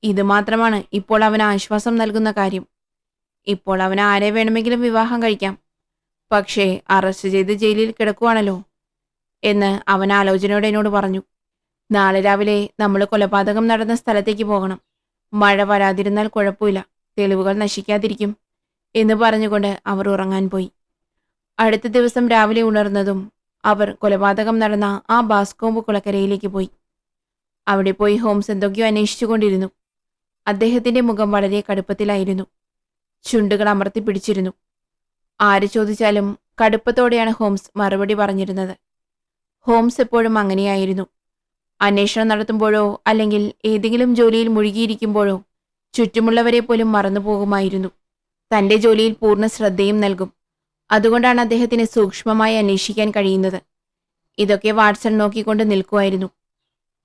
ഇത് മാത്രമാണ് ഇപ്പോൾ അവന് ആശ്വാസം നൽകുന്ന കാര്യം. ഇപ്പോൾ അവന് ആരെ വേണമെങ്കിലും വിവാഹം കഴിക്കാം. പക്ഷേ അറസ്റ്റ് ചെയ്ത് ജയിലിൽ കിടക്കുവാണല്ലോ എന്ന് അവൻ ആലോചനയോടെ എന്നോട് പറഞ്ഞു. നാളെ രാവിലെ നമ്മൾ കൊലപാതകം നടന്ന സ്ഥലത്തേക്ക് പോകണം. മഴ വരാതിരുന്നാൽ കുഴപ്പമില്ല, തെളിവുകൾ നശിക്കാതിരിക്കും എന്ന് പറഞ്ഞുകൊണ്ട് അവർ ഉറങ്ങാൻ പോയി. അടുത്ത ദിവസം രാവിലെ ഉണർന്നതും അവർ കൊലപാതകം നടന്ന ആ ബാസ്കോമ്പ് കുളക്കരയിലേക്ക് പോയി. അവിടെ പോയി ഹോംസ് എന്തൊക്കെയോ അന്വേഷിച്ചുകൊണ്ടിരുന്നു. അദ്ദേഹത്തിന്റെ മുഖം വളരെ കടുപ്പത്തിലായിരുന്നു. ചുണ്ടുകൾ അമർത്തി പിടിച്ചിരുന്നു. ആര് ചോദിച്ചാലും കടുപ്പത്തോടെയാണ് ഹോംസ് മറുപടി പറഞ്ഞിരുന്നത്. ഹോംസ് എപ്പോഴും അങ്ങനെയായിരുന്നു. അന്വേഷണം നടത്തുമ്പോഴോ അല്ലെങ്കിൽ ഏതെങ്കിലും ജോലിയിൽ മുഴുകിയിരിക്കുമ്പോഴോ ചുറ്റുമുള്ളവരെ പോലും മറന്നുപോകുമായിരുന്നു. തന്റെ ജോലിയിൽ പൂർണ്ണ ശ്രദ്ധയും നൽകും. അതുകൊണ്ടാണ് അദ്ദേഹത്തിന് സൂക്ഷ്മമായി അന്വേഷിക്കാൻ കഴിയുന്നത്. ഇതൊക്കെ വാട്സൺ നോക്കിക്കൊണ്ട് നിൽക്കുമായിരുന്നു.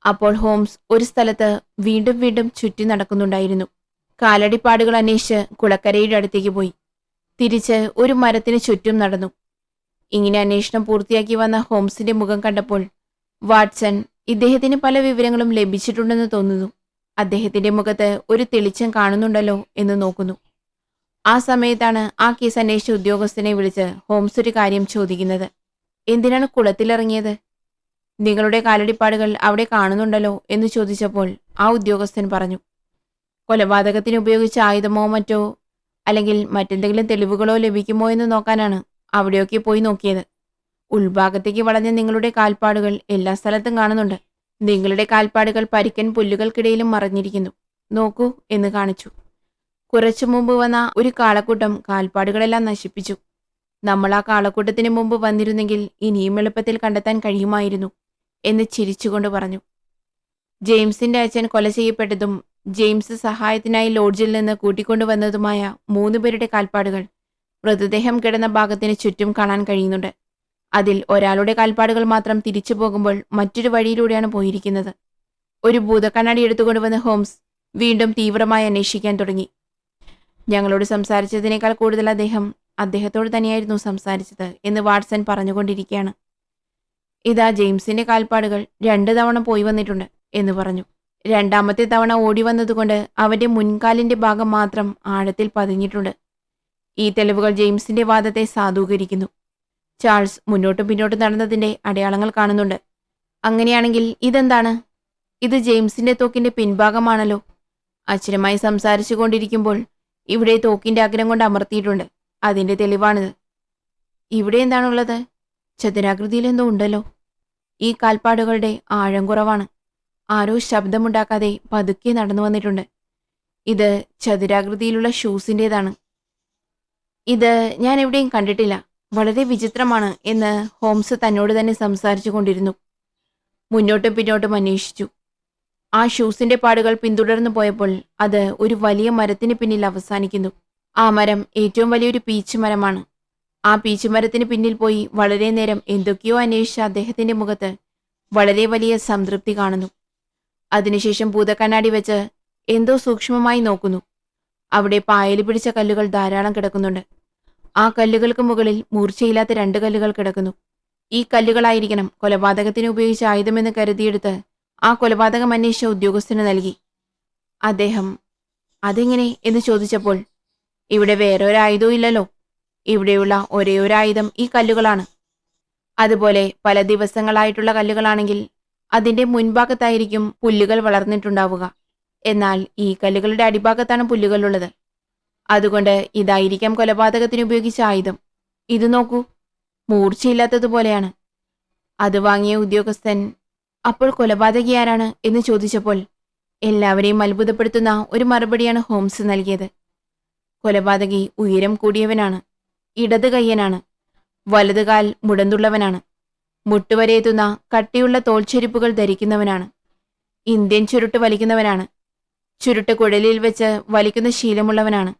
അപ്പോൾ ഹോംസ് ഒരു സ്ഥലത്ത് വീണ്ടും വീണ്ടും ചുറ്റി നടക്കുന്നുണ്ടായിരുന്നു. കാലടിപ്പാടുകൾ അന്വേഷിച്ച് കുളക്കരയുടെ അടുത്തേക്ക് പോയി. തിരിച്ച് ഒരു മരത്തിന് ചുറ്റും നടന്നു. ഇങ്ങനെ അന്വേഷണം പൂർത്തിയാക്കി വന്ന ഹോംസിന്റെ മുഖം കണ്ടപ്പോൾ വാട്സൺ, ഇദ്ദേഹത്തിന് പല വിവരങ്ങളും ലഭിച്ചിട്ടുണ്ടെന്ന് തോന്നുന്നു. അദ്ദേഹത്തിന്റെ മുഖത്ത് ഒരു തെളിച്ചം കാണുന്നുണ്ടല്ലോ എന്ന് നോക്കുന്നു. ആ സമയത്താണ് ആ കേസ് അന്വേഷിച്ച ഉദ്യോഗസ്ഥനെ വിളിച്ച് ഹോംസ് ഒരു കാര്യം ചോദിക്കുന്നത്. എന്തിനാണ് കുളത്തിലിറങ്ങിയത്? നിങ്ങളുടെ കാലടിപ്പാടുകൾ അവിടെ കാണുന്നുണ്ടല്ലോ എന്ന് ചോദിച്ചപ്പോൾ ആ ഉദ്യോഗസ്ഥൻ പറഞ്ഞു, കൊലപാതകത്തിന് ഉപയോഗിച്ച ആയുധമോ മറ്റോ അല്ലെങ്കിൽ മറ്റെന്തെങ്കിലും തെളിവുകളോ ലഭിക്കുമോ എന്ന് നോക്കാനാണ് അവിടെയൊക്കെ പോയി നോക്കിയത്. ഉൾഭാഗത്തേക്ക് വളഞ്ഞ നിങ്ങളുടെ കാൽപ്പാടുകൾ എല്ലാ സ്ഥലത്തും കാണുന്നുണ്ട്. നിങ്ങളുടെ കാൽപ്പാടുകൾ പരിക്കൻ പുല്ലുകൾക്കിടയിലും മറഞ്ഞിരിക്കുന്നു. നോക്കൂ എന്ന് കാണിച്ചു. കുറച്ചു മുമ്പ് വന്ന ഒരു കാളക്കൂട്ടം കാൽപ്പാടുകളെല്ലാം നശിപ്പിച്ചു. നമ്മൾ ആ കാളക്കൂട്ടത്തിന് മുമ്പ് വന്നിരുന്നെങ്കിൽ ഇനിയും എളുപ്പത്തിൽ കണ്ടെത്താൻ കഴിയുമായിരുന്നു എന്ന് ചിരിച്ചുകൊണ്ട് പറഞ്ഞു. ജെയിംസിന്റെ അച്ഛൻ കൊല ചെയ്യപ്പെട്ടതും ജെയിംസ് സഹായത്തിനായി ലോഡ്ജിൽ നിന്ന് കൂട്ടിക്കൊണ്ടുവന്നതുമായ 3 പേരുടെ കാൽപ്പാടുകൾ മൃതദേഹം കിടന്ന ഭാഗത്തിന് ചുറ്റും കാണാൻ കഴിയുന്നുണ്ട്. അതിൽ ഒരാളുടെ കാൽപ്പാടുകൾ മാത്രം തിരിച്ചു പോകുമ്പോൾ മറ്റൊരു വഴിയിലൂടെയാണ് പോയിരിക്കുന്നത്. ഒരു ഭൂതക്കണ്ണാടി എടുത്തുകൊണ്ടുവന്ന് ഹോംസ് വീണ്ടും തീവ്രമായി അന്വേഷിക്കാൻ തുടങ്ങി. ഞങ്ങളോട് സംസാരിച്ചതിനേക്കാൾ കൂടുതൽ അദ്ദേഹത്തോട് തന്നെയായിരുന്നു സംസാരിച്ചത് എന്ന് വാട്സൺ പറഞ്ഞുകൊണ്ടിരിക്കുകയാണ്. ഇതാ ജെയിംസിന്റെ കാൽപ്പാടുകൾ 2 തവണ പോയി വന്നിട്ടുണ്ട് എന്ന് പറഞ്ഞു. 2ാമത്തെ തവണ ഓടി വന്നതുകൊണ്ട് അവന്റെ മുൻകാലിന്റെ ഭാഗം മാത്രം ആഴത്തിൽ പതിഞ്ഞിട്ടുണ്ട്. ഈ തെളിവുകൾ ജെയിംസിന്റെ വാദത്തെ സാധൂകരിക്കുന്നു. ചാൾസ് മുന്നോട്ടും പിന്നോട്ടും നടന്നതിന്റെ അടയാളങ്ങൾ കാണുന്നുണ്ട്. അങ്ങനെയാണെങ്കിൽ ഇതെന്താണ്? ഇത് ജെയിംസിന്റെ തോക്കിന്റെ പിൻഭാഗമാണല്ലോ. അച്ഛനുമായി സംസാരിച്ചു കൊണ്ടിരിക്കുമ്പോൾ ഇവിടെ തോക്കിന്റെ അഗ്രം കൊണ്ട് അമർത്തിയിട്ടുണ്ട്. അതിന്റെ തെളിവാണിത്. ഇവിടെ എന്താണുള്ളത്? ചതുരാകൃതിയിൽ എന്തോ ഉണ്ടല്ലോ. ഈ കാൽപ്പാടുകളുടെ ആഴം കുറവാണ്. ആരോ ശബ്ദമുണ്ടാക്കാതെ പതുക്കെ നടന്നു വന്നിട്ടുണ്ട്. ഇത് ചതുരാകൃതിയിലുള്ള ഷൂസിൻ്റെതാണ്. ഇത് ഞാൻ എവിടെയും കണ്ടിട്ടില്ല. വളരെ വിചിത്രമാണ് എന്ന് ഹോംസ് തന്നോട് തന്നെ സംസാരിച്ചു കൊണ്ടിരുന്നു. മുന്നോട്ടും പിന്നോട്ടും അന്വേഷിച്ചു. ആ ഷൂസിന്റെ പാടുകൾ പിന്തുടർന്നു പോയപ്പോൾ അത് ഒരു വലിയ മരത്തിന് പിന്നിൽ അവസാനിക്കുന്നു. ആ മരം ഏറ്റവും വലിയൊരു പീച്ച് മരമാണ്. ആ പീച്ച് മരത്തിന് പിന്നിൽ പോയി വളരെ നേരം എന്തൊക്കെയോ അന്വേഷിച്ച അദ്ദേഹത്തിന്റെ മുഖത്ത് വളരെ വലിയ സംതൃപ്തി കാണുന്നു. അതിനുശേഷം ഭൂതക്കണ്ണാടി വെച്ച് എന്തോ സൂക്ഷ്മമായി നോക്കുന്നു. അവിടെ പായൽ പിടിച്ച കല്ലുകൾ ധാരാളം കിടക്കുന്നുണ്ട്. ആ കല്ലുകൾക്ക് മുകളിൽ മൂർച്ചയില്ലാത്ത 2 കല്ലുകൾ കിടക്കുന്നു. ഈ കല്ലുകളായിരിക്കണം കൊലപാതകത്തിന് ഉപയോഗിച്ച ആയുധമെന്ന് കരുതിയെടുത്ത് ആ കൊലപാതകം അന്വേഷിച്ച ഉദ്യോഗസ്ഥന് നൽകി. അദ്ദേഹം അതെങ്ങനെ എന്ന് ചോദിച്ചപ്പോൾ, ഇവിടെ വേറൊരായുധവും ഇല്ലല്ലോ. ഇവിടെയുള്ള ഒരേ ഒരു ആയുധം ഈ കല്ലുകളാണ്. അതുപോലെ പല ദിവസങ്ങളായിട്ടുള്ള കല്ലുകളാണെങ്കിൽ അതിന്റെ മുൻഭാഗത്തായിരിക്കും പുല്ലുകൾ വളർന്നിട്ടുണ്ടാവുക. എന്നാൽ ഈ കല്ലുകളുടെ അടിഭാഗത്താണ് പുല്ലുകളുള്ളത്. അതുകൊണ്ട് ഇതായിരിക്കാം കൊലപാതകത്തിന് ഉപയോഗിച്ച ആയുധം. ഇത് നോക്കൂ, മൂർച്ചയില്ലാത്തതുപോലെയാണ്. അത് വാങ്ങിയ ഉദ്യോഗസ്ഥൻ അപ്പോൾ കൊലപാതകി ആരാണ് എന്ന് ചോദിച്ചപ്പോൾ എല്ലാവരെയും അത്ഭുതപ്പെടുത്തുന്ന ഒരു മറുപടിയാണ് ഹോംസ് നൽകിയത്. കൊലപാതകി ഉയരം കൂടിയവനാണ്, ഇടത് കയ്യനാണ്, വലതുകാൽ മുടന്തുള്ളവനാണ്, മുട്ടുവരെ എത്തുന്ന കട്ടിയുള്ള തോൾച്ചെരുപ്പുകൾ ധരിക്കുന്നവനാണ്, ഇന്ത്യൻ ചുരുട്ട് വലിക്കുന്നവനാണ്, ചുരുട്ട് കുഴലിൽ വെച്ച് വലിക്കുന്ന ശീലമുള്ളവനാണ്,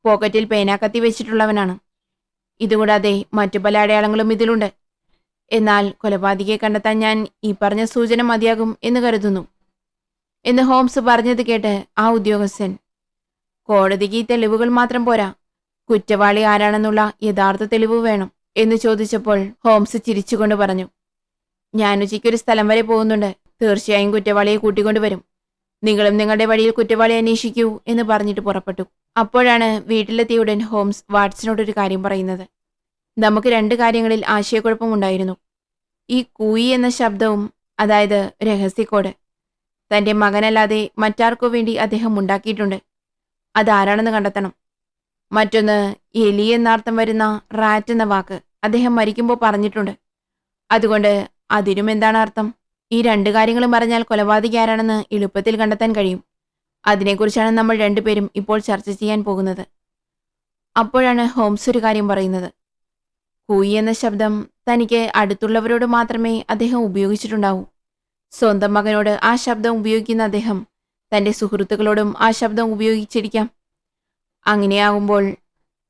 പോക്കറ്റിൽ പേനാക്കത്തി വെച്ചിട്ടുള്ളവനാണ്. ഇതുകൂടാതെ മറ്റു പല അടയാളങ്ങളും ഇതിലുണ്ട്. എന്നാൽ കൊലപാതകിയെ കണ്ടെത്താൻ ഞാൻ ഈ പറഞ്ഞ സൂചന മതിയാകും എന്ന് കരുതുന്നു എന്ന് ഹോംസ് പറഞ്ഞത് കേട്ട് ആ ഉദ്യോഗസ്ഥൻ, കോടതിക്ക് ഈ തെളിവുകൾ മാത്രം പോരാ, കുറ്റവാളി ആരാണെന്നുള്ള യഥാർത്ഥ തെളിവ് വേണം എന്ന് ചോദിച്ചപ്പോൾ ഹോംസ് ചിരിച്ചുകൊണ്ട് പറഞ്ഞു, ഞാൻ ഉച്ചയ്ക്കൊരു സ്ഥലം വരെ പോകുന്നുണ്ട്. തീർച്ചയായും കുറ്റവാളിയെ കൂട്ടിക്കൊണ്ടുവരും. നിങ്ങളും നിങ്ങളുടെ വഴിയിൽ കുറ്റവാളിയെ അന്വേഷിക്കൂ എന്ന് പറഞ്ഞിട്ട് പുറപ്പെട്ടു. അപ്പോഴാണ് വീട്ടിലെത്തിയ ഉടൻ ഹോംസ് വാട്സനോടൊരു കാര്യം പറയുന്നത്. നമുക്ക് 2 കാര്യങ്ങളിൽ ആശയക്കുഴപ്പമുണ്ടായിരുന്നു. ഈ കൂയി എന്ന ശബ്ദവും, അതായത് രഹസ്യക്കോഡ്, തന്റെ മകനല്ലാതെ മറ്റാർക്കോ വേണ്ടി അദ്ദേഹം ഉണ്ടാക്കിയിട്ടുണ്ട്. അതാരാണെന്ന് കണ്ടെത്തണം. മറ്റൊന്ന്, എലി എന്നർത്ഥം വരുന്ന റാറ്റ് എന്ന വാക്ക് അദ്ദേഹം മരിക്കുമ്പോൾ പറഞ്ഞിട്ടുണ്ട്. അതുകൊണ്ട് അതിനും എന്താണ് അർത്ഥം? ഈ 2 കാര്യങ്ങളും അറിഞ്ഞാൽ കൊലപാതകി ആരാണെന്ന് എളുപ്പത്തിൽ കണ്ടെത്താൻ കഴിയും. അതിനെക്കുറിച്ചാണ് നമ്മൾ 2 പേരും ഇപ്പോൾ ചർച്ച ചെയ്യാൻ പോകുന്നത്. അപ്പോഴാണ് ഹോംസ് ഒരു കാര്യം പറയുന്നത്. കൂയി എന്ന ശബ്ദം തനിക്ക് അടുത്തുള്ളവരോട് മാത്രമേ അദ്ദേഹം ഉപയോഗിച്ചിട്ടുണ്ടാവൂ. സ്വന്തം മകനോട് ആ ശബ്ദം ഉപയോഗിക്കുന്ന അദ്ദേഹം തന്റെ സുഹൃത്തുക്കളോടും ആ ശബ്ദം ഉപയോഗിച്ചിരിക്കാം. അങ്ങനെയാകുമ്പോൾ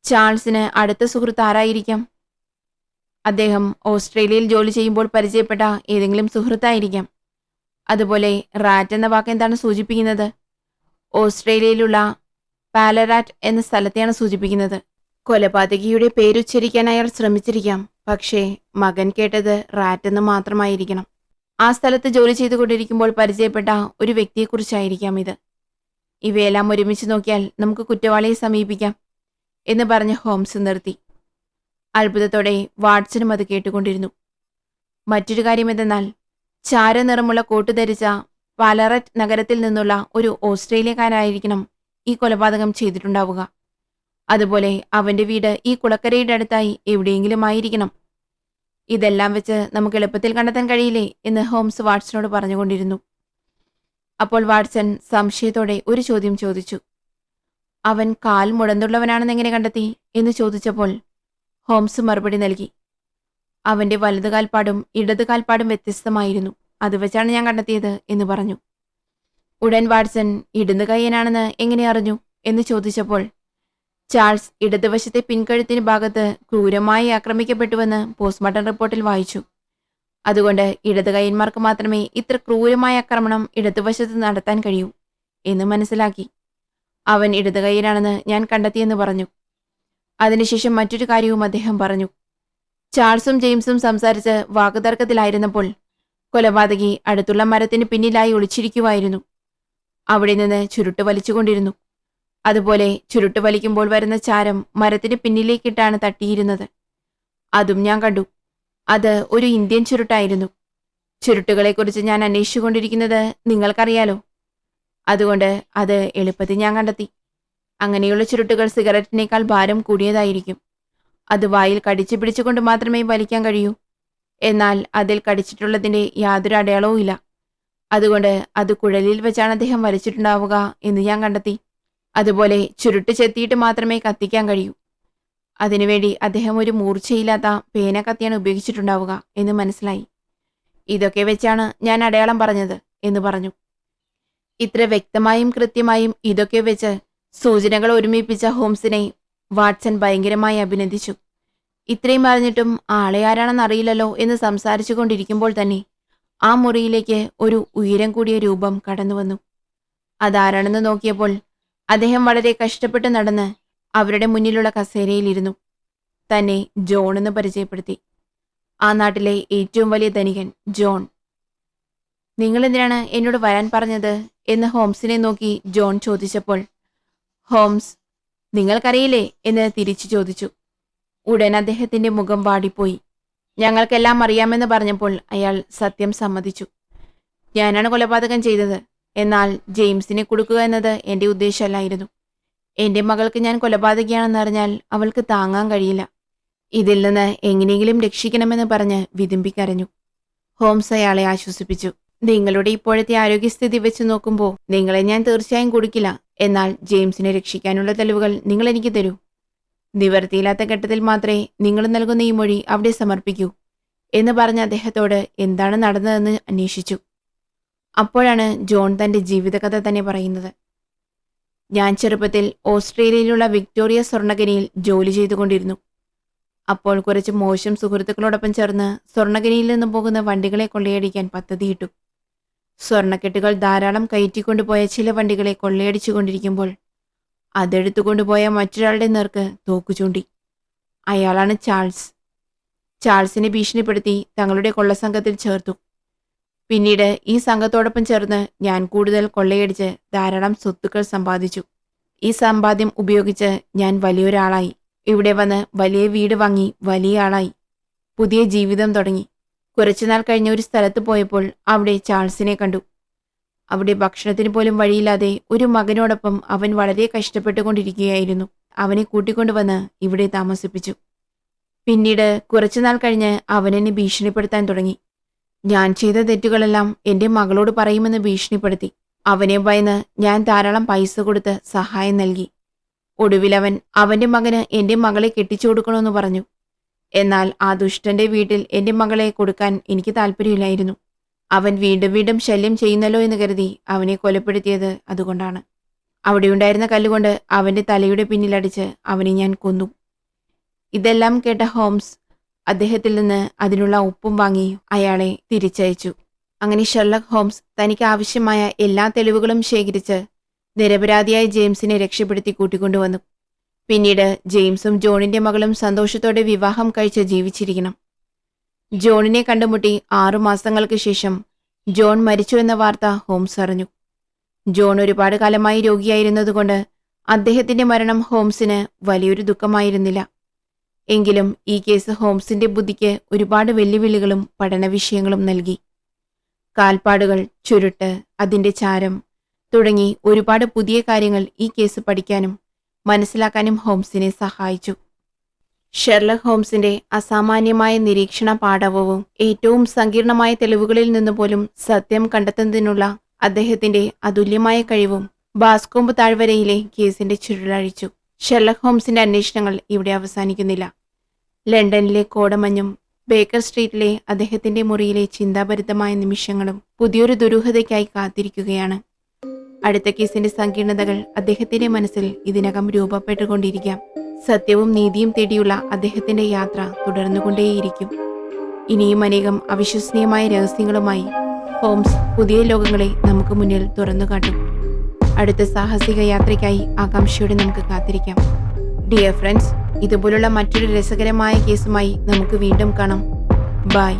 ചാൾസിന് അടുത്ത സുഹൃത്ത് ആരായിരിക്കാം? അദ്ദേഹം ഓസ്ട്രേലിയയിൽ ജോലി ചെയ്യുമ്പോൾ പരിചയപ്പെട്ട ഏതെങ്കിലും സുഹൃത്തായിരിക്കാം. അതുപോലെ റാറ്റ് എന്ന വാക്ക് എന്താണ് സൂചിപ്പിക്കുന്നത്? ഓസ്ട്രേലിയയിലുള്ള പാലറാറ്റ് എന്ന സ്ഥലത്തെയാണ് സൂചിപ്പിക്കുന്നത്. കൊലപാതകിയുടെ പേരുച്ചരിക്കാൻ അയാൾ ശ്രമിച്ചിരിക്കാം. പക്ഷേ മകൻ കേട്ടത് റാറ്റ് എന്ന് മാത്രമായിരിക്കണം. ആ സ്ഥലത്ത് ജോലി ചെയ്തുകൊണ്ടിരിക്കുമ്പോൾ പരിചയപ്പെട്ട ഒരു വ്യക്തിയെക്കുറിച്ചായിരിക്കാം ഇത്. ഇവയെല്ലാം ഒരുമിച്ച് നോക്കിയാൽ നമുക്ക് കുറ്റവാളിയെ സമീപിക്കാം എന്ന് പറഞ്ഞ് ഹോംസ് നിർത്തി. അത്ഭുതത്തോടെ വാട്സനും അത് കേട്ടുകൊണ്ടിരുന്നു. മറ്റൊരു കാര്യം എന്തെന്നാൽ, ചാരനിറമുള്ള കോട്ട് ധരിച്ച പാലററ്റ് നഗരത്തിൽ നിന്നുള്ള ഒരു ഓസ്ട്രേലിയക്കാരായിരിക്കണം ഈ കൊലപാതകം ചെയ്തിട്ടുണ്ടാവുക. അതുപോലെ അവന്റെ വീട് ഈ കുളക്കരയുടെ അടുത്തായി എവിടെയെങ്കിലും ആയിരിക്കണം. ഇതെല്ലാം വെച്ച് നമുക്ക് എളുപ്പത്തിൽ കണ്ടെത്താൻ കഴിയില്ലേ എന്ന് ഹോംസ് വാട്സനോട് പറഞ്ഞുകൊണ്ടിരുന്നു. അപ്പോൾ വാട്സൺ സംശയത്തോടെ ഒരു ചോദ്യം ചോദിച്ചു. അവൻ കാൽ മുടന്തുള്ളവനാണെന്ന് എങ്ങനെ കണ്ടെത്തി എന്ന് ചോദിച്ചപ്പോൾ ഹോംസ് മറുപടി നൽകി. അവന്റെ വലതു കാൽപ്പാടും ഇടതു കാൽപ്പാടും വ്യത്യസ്തമായിരുന്നു. അത് വെച്ചാണ് ഞാൻ കണ്ടെത്തിയത് എന്ന് പറഞ്ഞു. ഉടൻ വാട്സൺ ഇടതു കയ്യനാണെന്ന് എങ്ങനെ അറിഞ്ഞു എന്ന് ചോദിച്ചപ്പോൾ, ചാൾസ് ഇടതുവശത്തെ പിൻകഴുത്തിന് ഭാഗത്ത് ക്രൂരമായി ആക്രമിക്കപ്പെട്ടുവെന്ന് പോസ്റ്റ്മോർട്ടം റിപ്പോർട്ടിൽ വായിച്ചു. അതുകൊണ്ട് ഇടതു കയ്യന്മാർക്ക് മാത്രമേ ഇത്ര ക്രൂരമായ ആക്രമണം ഇടതുവശത്ത് നടത്താൻ കഴിയൂ എന്ന് മനസ്സിലാക്കി. അവൻ ഇടതു കയ്യനാണെന്ന് ഞാൻ കണ്ടെത്തിയെന്ന് പറഞ്ഞു. അതിനുശേഷം മറ്റൊരു കാര്യവും അദ്ദേഹം പറഞ്ഞു. ചാൾസും ജെയിംസും സംസാരിച്ച് വാക്കുതർക്കത്തിലായിരുന്നപ്പോൾ കൊലപാതകി അടുത്തുള്ള മരത്തിന് പിന്നിലായി ഒളിച്ചിരിക്കുമായിരുന്നു. അവിടെ നിന്ന് ചുരുട്ട് വലിച്ചുകൊണ്ടിരുന്നു. അതുപോലെ ചുരുട്ട് വലിക്കുമ്പോൾ വരുന്ന ചാരം മരത്തിന് പിന്നിലേക്കിട്ടാണ് തട്ടിയിരുന്നത്. അതും ഞാൻ കണ്ടു. അത് ഒരു ഇന്ത്യൻ ചുരുട്ടായിരുന്നു. ചുരുട്ടുകളെക്കുറിച്ച് ഞാൻ അന്വേഷിച്ചുകൊണ്ടിരിക്കുന്നത് നിങ്ങൾക്കറിയാലോ. അതുകൊണ്ട് അത് എളുപ്പത്തിൽ ഞാൻ കണ്ടെത്തി. അങ്ങനെയുള്ള ചുരുട്ടുകൾ സിഗരറ്റിനേക്കാൾ ഭാരം കൂടിയതായിരിക്കും. അത് വായിൽ കടിച്ചു പിടിച്ചുകൊണ്ട് മാത്രമേ വലിക്കാൻ കഴിയൂ. എന്നാൽ അതിൽ കടിച്ചിട്ടുള്ളതിൻ്റെ യാതൊരു അടയാളവും ഇല്ല. അതുകൊണ്ട് അത് കുഴലിൽ വെച്ചാണ് അദ്ദേഹം വലിച്ചിട്ടുണ്ടാവുക എന്ന് ഞാൻ കണ്ടെത്തി. അതുപോലെ ചുരുട്ട് ചെത്തിയിട്ട് മാത്രമേ കത്തിക്കാൻ കഴിയൂ. അതിനുവേണ്ടി അദ്ദേഹം ഒരു മൂർച്ചയില്ലാത്ത പേന കത്തിയാണ് ഉപയോഗിച്ചിട്ടുണ്ടാവുക എന്ന് മനസ്സിലായി. ഇതൊക്കെ വെച്ചാണ് ഞാൻ അടയാളം പറഞ്ഞത് എന്ന് പറഞ്ഞു. ഇത്ര വ്യക്തമായും കൃത്യമായും ഇതൊക്കെ വെച്ച് സൂചനകൾ ഒരുമിപ്പിച്ച ഹോംസിനെ വാട്സൺ ഭയങ്കരമായി അഭിനന്ദിച്ചു. ഇത്രയും അറിഞ്ഞിട്ടും ആളെ ആരാണെന്ന് അറിയില്ലല്ലോ എന്ന് സംസാരിച്ചു കൊണ്ടിരിക്കുമ്പോൾ തന്നെ ആ മുറിയിലേക്ക് ഒരു ഉയരം കൂടിയ രൂപം കടന്നുവന്നു. അതാരാണെന്ന് നോക്കിയപ്പോൾ അദ്ദേഹം വളരെ കഷ്ടപ്പെട്ട് നടന്ന് അവരുടെ മുന്നിലുള്ള കസേരയിലിരുന്നു. തന്നെ ജോൺ എന്ന് പരിചയപ്പെടുത്തി. ആ നാട്ടിലെ ഏറ്റവും വലിയ ധനികൻ ജോൺ. നിങ്ങളെന്തിനാണ് എന്നോട് വരാൻ പറഞ്ഞത് എന്ന് ഹോംസിനെ നോക്കി ജോൺ ചോദിച്ചപ്പോൾ ഹോംസ് നിങ്ങൾക്കറിയില്ലേ എന്ന് തിരിച്ചു ചോദിച്ചു. ഉടൻ അദ്ദേഹത്തിന്റെ മുഖം വാടിപ്പോയി. ഞങ്ങൾക്കെല്ലാം അറിയാമെന്ന് പറഞ്ഞപ്പോൾ അയാൾ സത്യം സമ്മതിച്ചു. ഞാനാണ് കൊലപാതകം ചെയ്തത്. എന്നാൽ ജെയിംസിനെ കൊടുക്കുക എന്നത് എൻ്റെ ഉദ്ദേശമല്ലായിരുന്നു. എൻ്റെ മകൾക്ക് ഞാൻ കൊലപാതകയാണെന്നറിഞ്ഞാൽ അവൾക്ക് താങ്ങാൻ കഴിയില്ല. ഇതിൽ നിന്ന് എങ്ങനെയെങ്കിലും രക്ഷിക്കണമെന്ന് പറഞ്ഞ് വിതുമ്പിക്കരഞ്ഞു. ഹോംസ് അയാളെ ആശ്വസിപ്പിച്ചു. നിങ്ങളുടെ ഇപ്പോഴത്തെ ആരോഗ്യസ്ഥിതി വെച്ച് നോക്കുമ്പോൾ നിങ്ങളെ ഞാൻ തീർച്ചയായും കൊടുക്കില്ല. എന്നാൽ ജെയിംസിനെ രക്ഷിക്കാനുള്ള തെളിവുകൾ നിങ്ങൾ എനിക്ക് തരൂ. നിവർത്തിയില്ലാത്ത ഘട്ടത്തിൽ മാത്രമേ നിങ്ങൾ നൽകുന്ന ഈ മൊഴി അവിടെ സമർപ്പിക്കൂ എന്ന് പറഞ്ഞ അദ്ദേഹത്തോട് എന്താണ് നടന്നതെന്ന് അന്വേഷിച്ചു. അപ്പോഴാണ് ജോൺ തന്റെ ജീവിതകഥ തന്നെ പറയുന്നത്. ഞാൻ ചെറുപ്പത്തിൽ ഓസ്ട്രേലിയയിലുള്ള വിക്ടോറിയ സ്വർണ്ണഖനിയിൽ ജോലി ചെയ്തുകൊണ്ടിരുന്നു. അപ്പോൾ കുറച്ച് മോശം സുഹൃത്തുക്കളോടൊപ്പം ചേർന്ന് സ്വർണ്ണഖനിയിൽ നിന്ന് പോകുന്ന വണ്ടികളെ കൊള്ളയടിക്കാൻ പദ്ധതിയിട്ടു. സ്വർണ്ണക്കെട്ടുകൾ ധാരാളം കയറ്റിക്കൊണ്ടുപോയ ചില വണ്ടികളെ കൊള്ളയടിച്ചുകൊണ്ടിരിക്കുമ്പോൾ അതെടുത്തുകൊണ്ടുപോയ മറ്റൊരാളുടെ നേർക്ക് തോക്കു ചൂണ്ടി. അയാളാണ് ചാൾസ്. ചാൾസിനെ ഭീഷണിപ്പെടുത്തി തങ്ങളുടെ കൊള്ളസംഘത്തിൽ ചേർത്തു. പിന്നീട് ഈ സംഘത്തോടൊപ്പം ചേർന്ന് ഞാൻ കൂടുതൽ കൊള്ളയടിച്ച് ധാരാളം സ്വത്തുക്കൾ സമ്പാദിച്ചു. ഈ സമ്പാദ്യം ഉപയോഗിച്ച് ഞാൻ വലിയൊരാളായി. ഇവിടെ വന്ന് വലിയ വീട് വാങ്ങി വലിയ ആളായി. പുതിയ ജീവിതം തുടങ്ങി. കുറച്ചുനാൾ കഴിഞ്ഞ ഒരു സ്ഥലത്ത് പോയപ്പോൾ അവിടെ ചാൾസിനെ കണ്ടു. അവിടെ ഭക്ഷണത്തിന് പോലും വഴിയില്ലാതെ ഒരു മകനോടൊപ്പം അവൻ വളരെ കഷ്ടപ്പെട്ടുകൊണ്ടിരിക്കുകയായിരുന്നു. അവനെ കൂട്ടിക്കൊണ്ടുവന്ന് ഇവിടെ താമസിപ്പിച്ചു. പിന്നീട് കുറച്ചുനാൾ കഴിഞ്ഞ് അവൻ എന്നെ ഭീഷണിപ്പെടുത്താൻ തുടങ്ങി. ഞാൻ ചെയ്ത തെറ്റുകളെല്ലാം എൻ്റെ മകളോട് പറയുമെന്ന് ഭീഷണിപ്പെടുത്തി. അവനെ ഭയന്ന് ഞാൻ ധാരാളം പൈസ കൊടുത്ത് സഹായം നൽകി. ഒടുവിൽ അവൻ അവൻ്റെ മകന് എൻ്റെ മകളെ കെട്ടിച്ചു കൊടുക്കണമെന്ന് പറഞ്ഞു. എന്നാൽ ആ ദുഷ്ടന്റെ വീട്ടിൽ എൻ്റെ മകളെ കൊടുക്കാൻ എനിക്ക് താല്പര്യമില്ലായിരുന്നു. അവൻ വീണ്ടും വീണ്ടും ശല്യം ചെയ്യുന്നല്ലോ എന്ന് കരുതി അവനെ കൊലപ്പെടുത്തിയത് അതുകൊണ്ടാണ്. അവിടെയുണ്ടായിരുന്ന കല്ലുകൊണ്ട് അവൻ്റെ തലയുടെ പിന്നിലടിച്ച് അവനെ ഞാൻ കൊന്നു. ഇതെല്ലാം കേട്ട ഹോംസ് അദ്ദേഹത്തിൽ നിന്ന് അതിനുള്ള ഉപ്പും വാങ്ങി അയാളെ തിരിച്ചയച്ചു. അങ്ങനെ ഷെർലക് ഹോംസ് തനിക്ക് ആവശ്യമായ എല്ലാ തെളിവുകളും ശേഖരിച്ച് നിരപരാധിയായ ജെയിംസിനെ രക്ഷപ്പെടുത്തി കൂട്ടിക്കൊണ്ടുവന്നു. പിന്നീട് ജെയിംസും ജോണിന്റെ മകളും സന്തോഷത്തോടെ വിവാഹം കഴിച്ച് ജീവിച്ചിരിക്കണം. ജോണിനെ കണ്ടുമുട്ടി 6 മാസങ്ങൾക്ക് ശേഷം ജോൺ മരിച്ചു എന്ന വാർത്ത ഹോംസ് അറിഞ്ഞു. ജോൺ ഒരുപാട് കാലമായി രോഗിയായിരുന്നതുകൊണ്ട് അദ്ദേഹത്തിന്റെ മരണം ഹോംസിന് വലിയൊരു ദുഃഖമായിരുന്നില്ല. എങ്കിലും ഈ കേസ് ഹോംസിന്റെ ബുദ്ധിക്ക് ഒരുപാട് വെല്ലുവിളികളും പഠന വിഷയങ്ങളും നൽകി. കാൽപ്പാടുകൾ, ചുരുട്ട്, അതിന്റെ ചാരം തുടങ്ങി ഒരുപാട് പുതിയ കാര്യങ്ങൾ ഈ കേസ് പഠിക്കാനും മനസ്സിലാക്കാനും ഹോംസിനെ സഹായിച്ചു. ഷെർലക് ഹോംസിന്റെ അസാമാന്യമായ നിരീക്ഷണ പാടവവും ഏറ്റവും സങ്കീർണമായ തെളിവുകളിൽ നിന്നുപോലും സത്യം കണ്ടെത്തുന്നതിനുള്ള അദ്ദേഹത്തിന്റെ അതുല്യമായ കഴിവും ബാസ്കോംബ് താഴ്വരയിലെ കേസിന്റെ ചുരുളഴിച്ചു. ഷെർലക് ഹോംസിന്റെ അന്വേഷണങ്ങൾ ഇവിടെ അവസാനിക്കുന്നില്ല. ലണ്ടനിലെ കോടമഞ്ഞും ബേക്കർ സ്ട്രീറ്റിലെ അദ്ദേഹത്തിന്റെ മുറിയിലെ ചിന്താഭരിതമായ നിമിഷങ്ങളും പുതിയൊരു ദുരൂഹതയ്ക്കായി കാത്തിരിക്കുകയാണ്. അടുത്ത കേസിന്റെ സങ്കീർണതകൾ അദ്ദേഹത്തിന്റെ മനസ്സിൽ ഇതിനകം രൂപപ്പെട്ടുകൊണ്ടിരിക്കാം. സത്യവും നീതിയും തേടിയുള്ള അദ്ദേഹത്തിന്റെ യാത്ര തുടർന്നുകൊണ്ടേയിരിക്കും. ഇനിയും അനേകം അവിശ്വസനീയമായ രഹസ്യങ്ങളുമായി ഹോംസ് പുതിയ ലോകങ്ങളെ നമുക്ക് മുന്നിൽ തുറന്നുകാട്ടും. അടുത്ത സാഹസിക യാത്രയ്ക്കായി ആകാംക്ഷയോടെ നമുക്ക് കാത്തിരിക്കാം. ഡിയർ ഫ്രണ്ട്സ്, ഇതുപോലുള്ള മറ്റൊരു രസകരമായ കേസുമായി നമുക്ക് വീണ്ടും കാണാം. ബൈ.